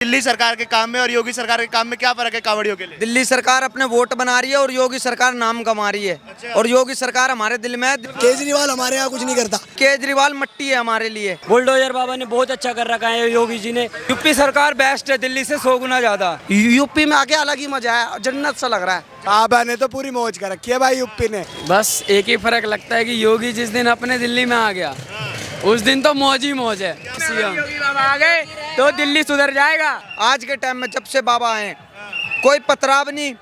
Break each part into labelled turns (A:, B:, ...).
A: दिल्ली सरकार के काम में और योगी सरकार के काम में क्या फर्क है कावड़ियों के लिए?
B: दिल्ली सरकार अपने वोट बना रही है और योगी सरकार नाम कमा रही है।
A: अच्छा।
B: और योगी सरकार हमारे दिल में है।
C: केजरीवाल हमारे यहाँ कुछ नहीं करता।
B: केजरीवाल मट्टी है हमारे लिए।
D: बुलडोजर बाबा ने बहुत अच्छा कर रखा है योगी जी ने। यूपी सरकार बेस्ट है, दिल्ली से 100 गुना ज्यादा।
C: यूपी में आके अलग ही मजा है, जन्नत सा लग रहा है। बाबा ने तो पूरी मौज कर रखी है भाई यूपी ने।
D: बस एक ही फर्क लगता है कि योगी जिस दिन अपने दिल्ली में आ गया उस दिन तो मौज ही मौज है। योगी बाबा आ गए तो दिल्ली सुधर जाएगा।
B: आज के टाइम में जब से बाबा आए कोई पथराव नहीं,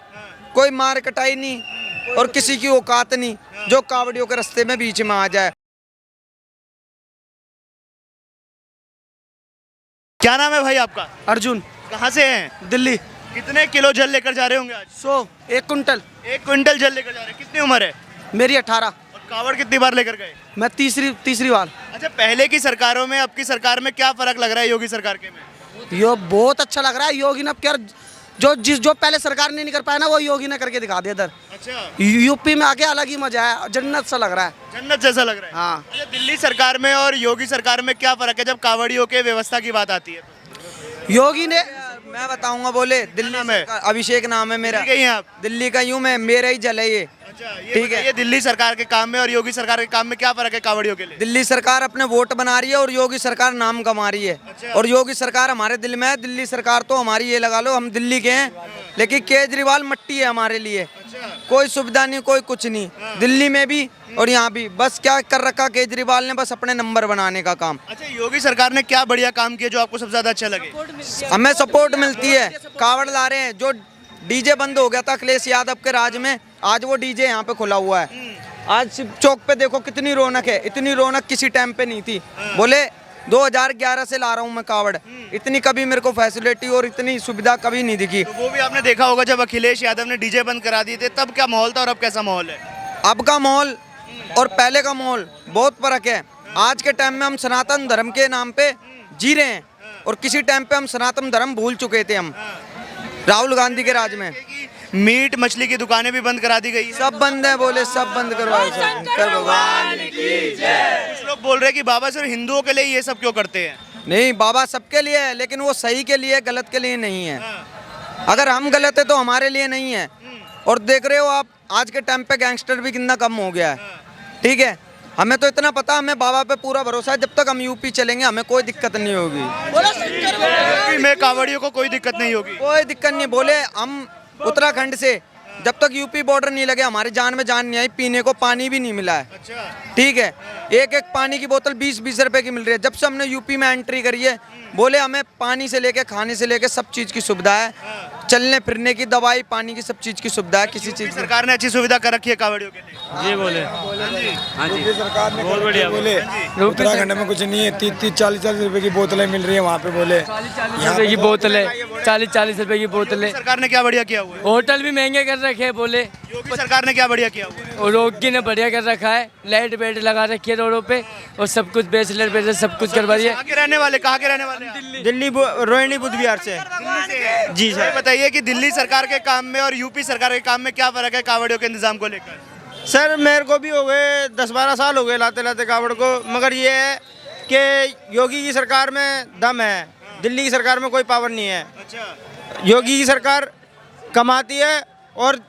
B: कोई मार कटाई नहीं और किसी की औकात नहीं जो कावड़ियों के रास्ते में बीच में आ जाए।
A: क्या नाम है भाई आपका?
C: अर्जुन,
A: कहाँ से हैं?
C: दिल्ली।
A: कितने किलो जल लेकर जा रहे होंगे आज?
C: 100, 1 कुंटल।
A: 1 क्विंटल जल लेकर जा रहे हैं। कितनी उम्र है?
C: मेरी 18।
A: और कावड़ कितनी बार लेकर गए?
C: मैं तीसरी बार।
A: अच्छा, पहले की सरकारों में अब की सरकार में क्या फर्क लग रहा है योगी सरकार के में?
C: यो बहुत अच्छा लग रहा है। योगी ने क्या जो पहले सरकार ने नहीं कर पाया ना वो योगी ने करके दिखा दिया इधर।
A: अच्छा,
C: यूपी में आके अलग ही मजा है, जन्नत सा लग रहा है।
A: जन्नत जैसा लग रहा है।
C: हाँ।
A: अच्छा, दिल्ली सरकार में और योगी सरकार में क्या फर्क है जब कावड़ियों के व्यवस्था की बात आती है?
C: योगी ने
B: मैं बताऊंगा। बोले दिल्ली
A: नाम है?
B: अभिषेक नाम है मेरा।
A: दिल्ली के ही हैं आप?
B: दिल्ली का यूं मैं, मेरा ही जल है ये।
A: अच्छा,
B: ठीक है।
A: ये दिल्ली सरकार के काम में और योगी सरकार के काम में क्या फर्क है कावड़ियों के लिए?
B: दिल्ली सरकार अपने वोट बना रही है और योगी सरकार नाम कमा रही है।
A: अच्छा।
B: और योगी सरकार हमारे दिल में है। दिल्ली सरकार तो हमारी, ये लगा लो हम दिल्ली के हैं, लेकिन केजरीवाल मट्टी है हमारे लिए।
A: अच्छा।
B: कोई सुविधा नहीं, कोई कुछ नहीं। दिल्ली में भी और यहाँ भी बस क्या कर रखा केजरीवाल ने, बस अपने नंबर बनाने का काम।
A: अच्छा, योगी सरकार ने क्या बढ़िया काम किया जो आपको सबसे ज्यादा अच्छा लगे?
B: हमें सपोर्ट मिलती है। कावड़ ला रहे हैं, जो डीजे बंद हो गया था अखिलेश यादव के राज में, आज वो डीजे यहाँ पे खुला हुआ है। आज शिव चौक पे देखो कितनी रौनक है। इतनी रौनक किसी टाइम पे नहीं थी। बोले 2011 से ला रहा हूँ मैं कावड़, इतनी कभी मेरे को फैसिलिटी और इतनी सुविधा कभी नहीं दिखी।
A: तो वो भी आपने देखा होगा जब अखिलेश यादव ने डीजे बंद करा दिए थे, तब क्या माहौल था और अब कैसा माहौल है?
B: अब का माहौल और पहले का माहौल बहुत फर्क है। आज के टाइम में हम सनातन धर्म के नाम पे जी रहे हैं और किसी टाइम पे हम सनातन धर्म भूल चुके थे हम, राहुल गांधी के राज में।
A: मीट मछली की दुकानें भी बंद करा दी गई है।
B: सब बंद है, बोले सब बंद करवाए। शंकर भगवान
A: कुछ लोग बोल रहे हैं कि बाबा सिर्फ हिंदुओं के लिए ये सब क्यों करते हैं?
B: नहीं, बाबा सबके लिए है, लेकिन वो सही के लिए, गलत के लिए नहीं है। अगर हम गलत है तो हमारे लिए नहीं है। और देख रहे हो आप आज के टाइम पे गैंगस्टर भी कितना कम हो गया है। ठीक है, हमें तो इतना पता, हमें बाबा पे पूरा भरोसा है। जब तक हम यूपी चलेंगे हमें कोई दिक्कत नहीं होगी।
A: यूपी में कावड़ियों को कोई दिक्कत नहीं होगी?
B: कोई दिक्कत नहीं। बोले हम उत्तराखंड से जब तक यूपी बॉर्डर नहीं लगे हमारी जान में जान नहीं आई। पीने को पानी भी नहीं मिला है।
A: अच्छा।
B: ठीक है, एक पानी की बोतल 20-20 रुपए की मिल रही है। जब से हमने यूपी में एंट्री करी है, बोले हमें पानी से लेके खाने से लेके सब चीज़ की सुविधा है। चलने फिरने की, दवाई पानी की, सब चीज़ की सुविधा है। किसी चीज़ की
A: सरकार ने अच्छी सुविधा कर रखी है कावड़ियों के लिए।
D: जी बोले। हाँ जी,
E: सरकार ने
D: बहुत बढ़िया
E: बोले उत्तराखंड में कुछ नहीं है। 30-40 रुपए की बोतलें मिल रही है वहाँ पे। बोले
D: 40 रुपए की बोतलें, 40 रुपए की बोतलें।
A: सरकार ने क्या बढ़िया किया हुआ है?
D: होटल भी महंगे कर रखे हैं बोले।
A: योगी सरकार ने क्या बढ़िया किया हुआ है?
D: और योगी ने बढ़िया कर रखा है। लाइट बेट लगा रखी है रोडों पे और सब कुछ बैचलर बेचलर सब कुछ करवा दिया।
A: कहाँ के रहने वाले? कहाँ के रहने वाले हैं?
D: दिल्ली रोहिणी बुद्ध विहार से।
A: जी सर, बताइए कि दिल्ली सरकार के काम में और यूपी सरकार के काम में क्या फर्क है कावड़ियों के इंतजाम को लेकर?
F: सर मेरे को भी हो गए 10-12 साल हो गए लाते लाते कावड़ को, मगर ये है कि योगी की सरकार में दम है, दिल्ली की सरकार में कोई पावर नहीं है।
A: अच्छा।
F: योगी की सरकार कमाती है और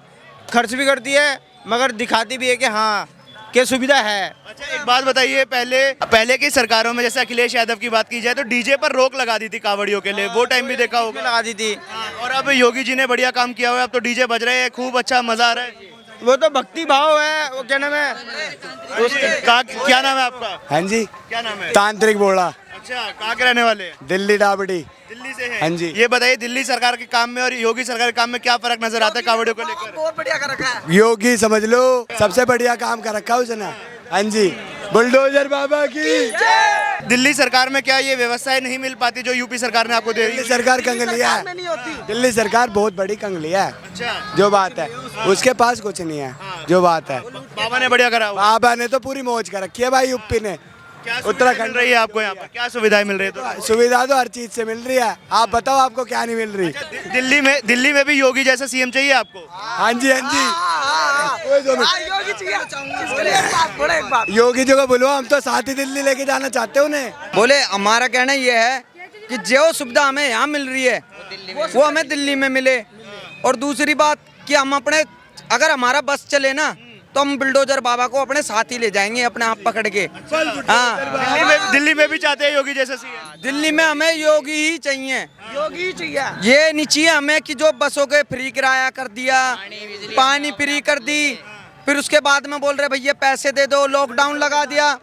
F: खर्च भी करती है, मगर दिखाती भी है कि हाँ कि सुविधा है।
A: अच्छा, एक बात बताइए, पहले की सरकारों में जैसे अखिलेश यादव की बात की जाए तो डीजे पर रोक लगा दी थी कावड़ियों के लिए, वो टाइम भी देखा होगा।
F: लगा दी थी।
A: और अब योगी जी ने बढ़िया काम किया हुआ है, अब तो डीजे बज रहे हैं, खूब अच्छा मजा आ रहा है।
F: वो तो भक्ति भाव है, वो क्या नाम है
A: क्या नाम है आपका?
E: हाँ जी,
A: क्या नाम है?
E: तांत्रिक बोला।
A: अच्छा, कहाँ के रहने वाले हैं?
E: दिल्ली डाबड़ी।
A: दिल्ली से है?
E: हाँ जी।
A: ये बताइए दिल्ली सरकार के काम में और योगी सरकार के काम में क्या फर्क नजर आता है कावड़ियों को लेकर?
C: बहुत बढ़िया कर रखा है।
E: योगी समझ लो सबसे बढ़िया काम कर रखा है उसने। हाँ जी, बुलडोजर बाबा की।
A: दिल्ली सरकार में क्या ये व्यवस्थाएं नहीं मिल पाती जो यूपी सरकार ने आपको दे रही
E: दिल्ली
A: है?
E: सरकार कंगलिया है। दिल्ली सरकार बहुत बड़ी कंगलिया है।
A: अच्छा।
E: जो बात है उसके पास कुछ नहीं है। जो बात है
A: बाबा ने बढ़िया करा हुआ।
E: बाबा ने तो पूरी मौज कर रखी है भाई यूपी ने।
A: क्या सुविधाएं मिल रही है आपको यहाँ पर? क्या सुविधाएं मिल रही है? तो
E: सुविधा तो हर चीज से मिल रही है। आप बताओ आपको क्या नहीं मिल रही?
A: दिल्ली में भी योगी जैसा सीएम चाहिए आपको?
E: हाँ जी, हाँ जी। कोई दो मिनट।
C: योगी चाहिए। एक बात
E: योगी जी को बोलो, हम तो साथ ही दिल्ली लेके जाना चाहते हैं उन्हें।
B: बोले हमारा कहना ये है कि जो सुविधा हमें यहाँ मिल रही है वो हमें दिल्ली में मिले। और दूसरी बात कि हम अपने, अगर हमारा बस चले ना तो हम बुलडोजर बाबा को अपने साथ ही ले जाएंगे अपने आप पकड़ के। हाँ,
A: दिल्ली में भी चाहते हैं योगी जैसे सीएम।
B: दिल्ली में हमें योगी ही चाहिए, योगी ही चाहिए। ये नहीं चाहिए हमें कि जो बसों के फ्री किराया कर दिया, पानी फ्री कर दी, फिर उसके बाद में बोल रहे भैया पैसे दे दो, लॉकडाउन लगा दिया,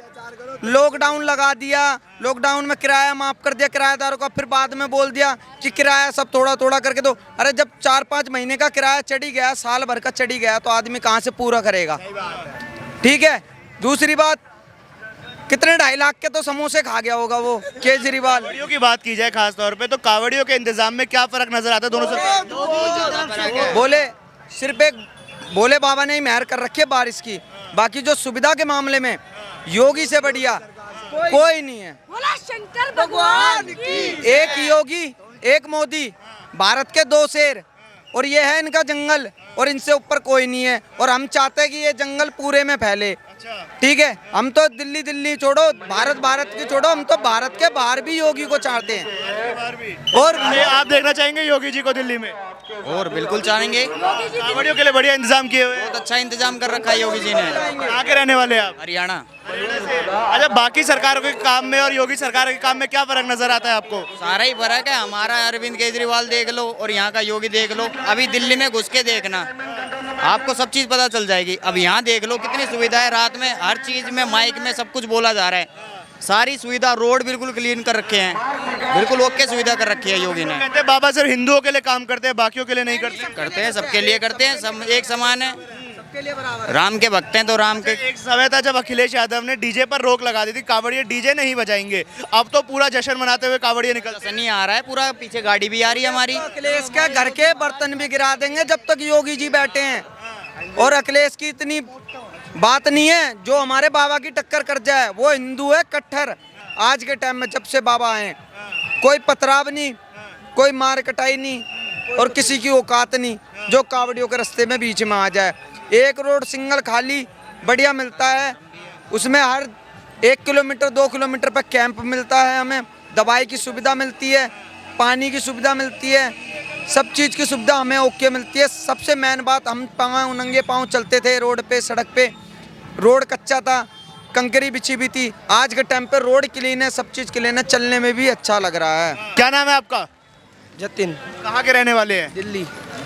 B: लॉकडाउन में किराया माफ कर दिया किराएदारों का, फिर बाद में बोल दिया कि किराया सब थोड़ा थोड़ा करके दो। अरे जब 4-5 महीने का किराया चढ़ी गया, साल भर का चढ़ी गया, तो आदमी कहाँ से पूरा करेगा? ठीक है। दूसरी बात, कितने 2.5 लाख के तो समोसे खा गया होगा वो केजरीवाल।
A: कावड़ियों की बात की जाए खास तौर पे, तो कावड़ियों के इंतजाम में क्या फर्क नजर आता है दोनों सरकार?
B: बोले सिर्फ एक भोले बाबा ने ही मेहर कर रखी है बारिश की, बाकी जो सुविधा के मामले में योगी से बढ़िया कोई नहीं है।
G: बोला शंकर भगवान की।
B: एक योगी एक मोदी, भारत के 2 शेर, और ये है इनका जंगल, और इनसे ऊपर कोई नहीं है। और हम चाहते हैं कि ये जंगल पूरे में फैले। ठीक है, हम तो दिल्ली छोड़ो, भारत की छोड़ो, हम तो भारत के बाहर भी योगी को चाहते हैं। और
A: आप देखना चाहेंगे योगी जी को दिल्ली में?
H: और बिल्कुल चाहेंगे।
A: कावड़ियों के लिए बढ़िया इंतजाम किए हुए हैं।
H: बहुत अच्छा इंतजाम कर रखा है योगी जी ने।
A: कहाँ के रहने वाले हैं आप?
H: हरियाणा।
A: अच्छा, बाकी सरकारों के काम में और योगी सरकार के काम में क्या फर्क नजर आता है आपको?
H: सारा ही फर्क है। हमारा अरविंद केजरीवाल देख लो और यहाँ का योगी देख लो। अभी दिल्ली में घुस के देखना, आपको सब चीज पता चल जाएगी। अब यहाँ देख लो कितनी सुविधा है, रात में हर चीज में माइक में सब कुछ बोला जा रहा है। सारी सुविधा, रोड बिल्कुल क्लीन कर रखे हैं, बिल्कुल ओके सुविधा कर रखी है योगी ने।
A: कहते हैं बाबा सिर्फ हिंदुओं के लिए काम करते हैं, बाकियों के लिए नहीं करते।
H: करते हैं, सबके लिए करते हैं, सब एक समान है। राम के भक्त हैं तो राम के।
A: एक समय था जब अखिलेश यादव ने डीजे पर रोक लगा दी थी, कावड़िए डीजे नहीं बजाएंगे। अब तो पूरा जश्न मनाते हुए कावड़िए निकलते
H: नहीं आ रहा है, पूरा पीछे गाड़ी भी आ रही है हमारी।
B: अखिलेश के घर के बर्तन भी गिरा देंगे जब तक योगी जी बैठे हैं। और अखिलेश की इतनी बात नहीं है जो हमारे बाबा की टक्कर कर जाए। वो हिंदू है कट्टर। आज के टाइम में जब से बाबा आए, कोई पथराव नहीं, कोई मार कटाई नहीं, और किसी की औकात नहीं जो कावड़ियों के रास्ते में बीच में आ जाए। एक रोड सिंगल खाली बढ़िया मिलता है, उसमें हर 1 किलोमीटर 2 किलोमीटर पर कैंप मिलता है, हमें दवाई की सुविधा मिलती है, पानी की सुविधा मिलती है, सब चीज़ की सुविधा हमें ओके मिलती है। सबसे मेन बात, हम नंगे पाँव चलते थे रोड पे, सड़क पे, रोड कच्चा था, कंकरी बिछी भी थी। आज के टाइम पे रोड क्लीन है, सब चीज़ क्लीन है, चलने में भी अच्छा लग रहा है।
A: क्या नाम है आपका?
C: जतिन।
A: कहाँ के रहने वाले हैं?
C: दिल्ली।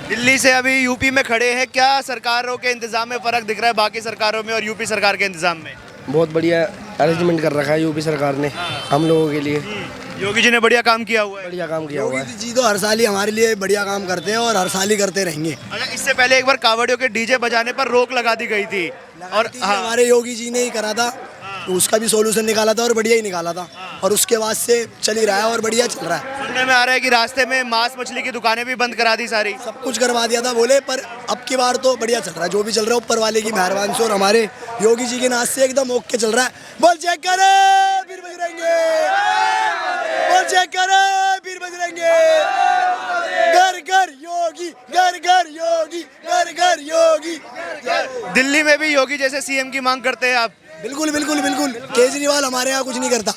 A: दिल्ली से अभी यूपी में खड़े हैं। क्या सरकारों के इंतजाम में फर्क दिख रहा है बाकी सरकारों में और यूपी सरकार के इंतजाम में?
E: बहुत बढ़िया अरेंजमेंट कर रखा है यूपी सरकार ने हम लोगों के लिए।
A: योगी जी ने बढ़िया काम किया हुआ है।
E: बढ़िया काम किया हुआ है।
I: योगी जी तो हर साल ही हमारे लिए बढ़िया काम करते हैं और हर साल ही करते रहेंगे।
A: अच्छा, इससे पहले एक बार कावड़ियों के डीजे बजाने पर रोक लगा दी गई थी और
I: हमारे योगी जी ने ही करा था, तो उसका भी सोल्यूशन निकाला था और बढ़िया ही निकाला था, और उसके बाद से चल ही रहा है और बढ़िया चल रहा है।
A: सुनने में आ रहा है कि रास्ते में मांस मछली की दुकानें भी बंद करा दी सारी।
I: सब कुछ करवा दिया था बोले, पर अब की बार तो बढ़िया चल रहा है। जो भी चल रहा है ऊपर वाले की मेहरबानी से और हमारे योगी जी के नाच से एकदम ओके चल रहा है। बोल चेक करे फिर बजरेंगे, बोल चेक करे फिर बजरेंगे। घर घर योगी, घर घर योगी, घर घर योगी।
A: दिल्ली में भी योगी जैसे सीएम की मांग करते हैं आप?
I: बिल्कुल बिल्कुल बिल्कुल। केजरीवाल हमारे यहाँ कुछ नहीं करता,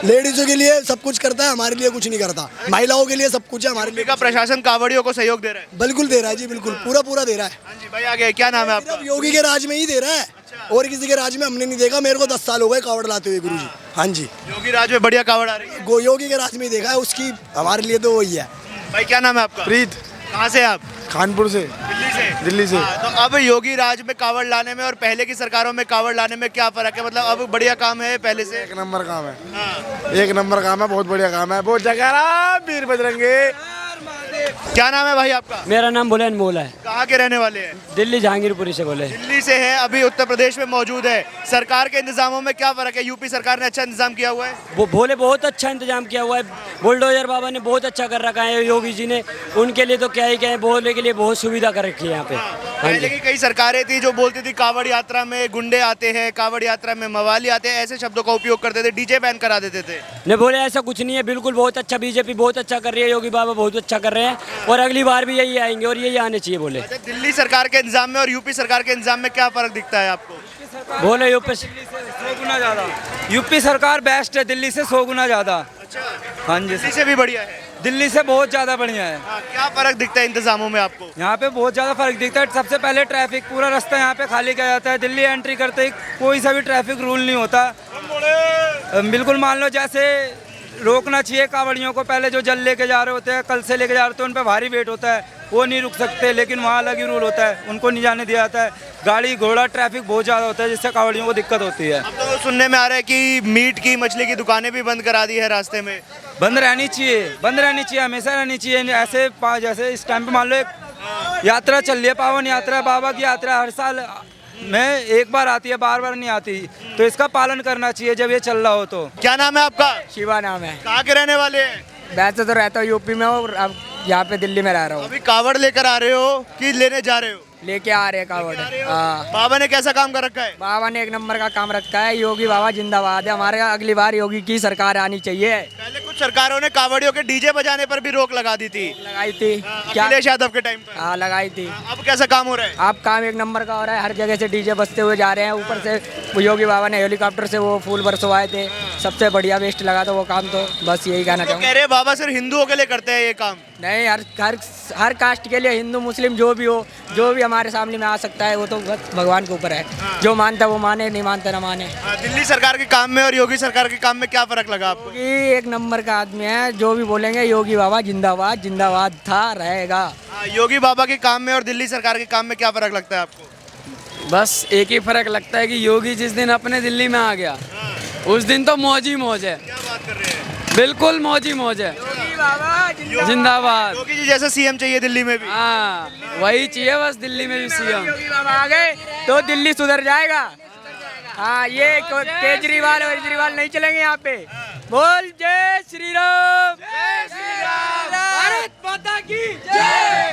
I: लेडीजों के लिए सब कुछ करता है, हमारे लिए कुछ नहीं करता। महिलाओं के लिए सब कुछ है, हमारे लिए
A: का प्रशासन कावड़ियों को सहयोग दे रहा है?
I: बिल्कुल दे रहा है जी, बिल्कुल पूरा पूरा दे रहा है।
A: हाँ जी भाई, आगे क्या नाम है आपका?
I: सिर्फ योगी के राज में ही दे रहा है, और किसी के राज में हमने नहीं देखा। मेरे को 10 साल हो गए कावड़ लाते हुए गुरुजी। हाँ जी,
A: योगी राज में बढ़िया कावड़ आ रही है।
I: योगी के राज में ही देखा है, उसकी हमारे लिए तो वही है।
A: भाई क्या नाम है आपका?
E: प्रीत।
A: कहाँ से आप?
E: कानपुर से। दिल्ली से।
A: तो अब योगी राज में कावड़ लाने में और पहले की सरकारों में कावड़ लाने में क्या फर्क है? मतलब अब बढ़िया काम है पहले से?
E: 1 नंबर काम है। 1 नंबर काम है, बहुत बढ़िया काम है। बहुत जगह वीर बजरंगे।
A: क्या नाम है भाई आपका?
D: मेरा नाम बोले अनमोल है।
A: कहाँ के रहने वाले हैं?
D: दिल्ली जहांगीरपुरी से बोले।
A: दिल्ली से है, अभी उत्तर प्रदेश में मौजूद है। सरकार के इंतजामों में क्या फर्क है? यूपी सरकार ने अच्छा इंतजाम किया हुआ है?
D: वो भोले बहुत अच्छा इंतजाम किया हुआ है। बुलडोजर बाबा ने बहुत अच्छा कर रखा है, योगी जी ने। उनके लिए तो क्या ही कहें, भोले के लिए बहुत सुविधा कर रखी है यहाँ पे।
A: पहले की कई सरकारें थी जो बोलती थी कावड़ यात्रा में गुंडे आते हैं, कावड़ यात्रा में मवाली आते हैं, ऐसे शब्दों का उपयोग करते थे, डीजे बैन करा देते थे।
D: नहीं बोले ऐसा कुछ नहीं है, बिल्कुल बहुत अच्छा। बीजेपी बहुत अच्छा कर रही है, योगी बाबा बहुत अच्छा कर रहे हैं, और अगली बार भी यही आएंगे और यही आने चाहिए। बोले
A: अच्छा, दिल्ली सरकार के इंतजाम में और यूपी सरकार के इंतजाम में क्या फर्क दिखता है आपको?
D: बोले यूपी
J: 100 गुना ज़्यादा। यूपी सरकार बेस्ट है दिल्ली से 100 गुना ज़्यादा।
A: अच्छा,
B: हाँ जी
A: दिल्ली से भी बढ़िया है।
B: दिल्ली से बहुत ज़्यादा बढ़िया है।
A: हाँ, क्या फर्क दिखता है इंतजामों में आपको?
B: यहाँ पे बहुत ज़्यादा फर्क दिखता है। सबसे पहले ट्रैफिक, पूरा रास्ता यहाँ पे खाली किया जाता है। दिल्ली एंट्री करते ही कोई सा भी ट्रैफिक रूल नहीं होता। बिल्कुल मान लो जैसे रोकना चाहिए कांवड़ियों को, पहले जो जल लेके जा रहे होते हैं, कल से लेके जा रहे होते हैं, उन पे भारी वेट होता है, वो नहीं रुक सकते, लेकिन वहाँ अलग ही रूल होता है, उनको नहीं जाने दिया जाता है। गाड़ी घोड़ा ट्रैफिक बहुत ज़्यादा होता है, जिससे कांवड़ियों को दिक्कत होती है।
A: अब तो सुनने में आ रहा है कि मीट की मछली की दुकानें भी बंद करा दी है रास्ते में।
B: बंद रहनी चाहिए, बंद रहनी चाहिए, हमेशा रहनी चाहिए। ऐसे जैसे इस टाइम पे मान लो एक यात्रा चल रही है, पावन यात्रा, बाबा की यात्रा हर साल में एक बार आती है, बार बार नहीं आती, तो इसका पालन करना चाहिए जब ये चल रहा हो तो।
A: क्या नाम है आपका?
D: शिवा नाम है।
A: कहाँ के रहने वाले हैं?
D: वैसे तो रहता हूँ यूपी में और अब यहाँ पे दिल्ली में रह रहा हूँ।
A: अभी कावड़ लेकर आ रहे हो कि लेने जा रहे हो?
D: लेके आ रहे हैं कावड़। हाँ,
A: बाबा ने कैसा काम कर रखा है?
D: बाबा ने एक नंबर का काम रखा है। योगी बाबा जिंदाबाद है। हमारे यहाँ अगली बार योगी की सरकार आनी चाहिए।
A: पहले कुछ सरकारों ने कावड़ियों के डीजे बजाने पर भी रोक लगा दी थी,
D: लगाई थी क्या?
A: अखिलेश यादव के टाइम पर।
D: हाँ, लगाई थी।
A: अब कैसा काम हो रहा है?
D: आप काम एक नंबर का हो रहा है। हर जगह से डीजे बजते हुए जा रहे हैं। ऊपर से वो योगी बाबा ने हेलीकॉप्टर से वो फूल बरसवाए थे। सबसे बढ़िया बेस्ट लगा था वो काम। तो बस यही कहना
A: तो
D: चाहूँगा।
A: कह रहे हैं बाबा सिर्फ हिंदुओं के लिए करते हैं ये काम।
D: नहीं, हर कास्ट के लिए, हिंदू मुस्लिम जो भी हो, जो भी हमारे सामने में आ सकता है, वो तो बस भगवान के ऊपर है। जो मानता है वो माने, नहीं मानता ना माने।
A: दिल्ली सरकार के काम में और योगी सरकार के काम में क्या फर्क लगा आपको?
D: योगी एक नंबर का आदमी है। जो भी बोलेंगे योगी बाबा जिंदाबाद, जिंदाबाद था, रहेगा।
A: योगी बाबा के काम में और दिल्ली सरकार के काम में क्या फर्क लगता है आपको?
D: बस एक ही फर्क लगता है कि योगी जिस दिन अपने दिल्ली में आ गया, उस दिन तो मौज ही मौज है।
A: क्या बात कर रहे हैं?
D: बिल्कुल मौज ही मौज है। योगी बाबा जिंदाबाद।
A: योगी जी जैसा सीएम चाहिए दिल्ली में भी।
D: हाँ, वही चाहिए बस दिल्ली में भी सीएम। योगी बाबा आ गए तो दिल्ली सुधर जाएगा। हाँ, ये केजरीवाल नहीं चलेंगे यहाँ पे। बोल जय श्री राम। भारत माता की जय।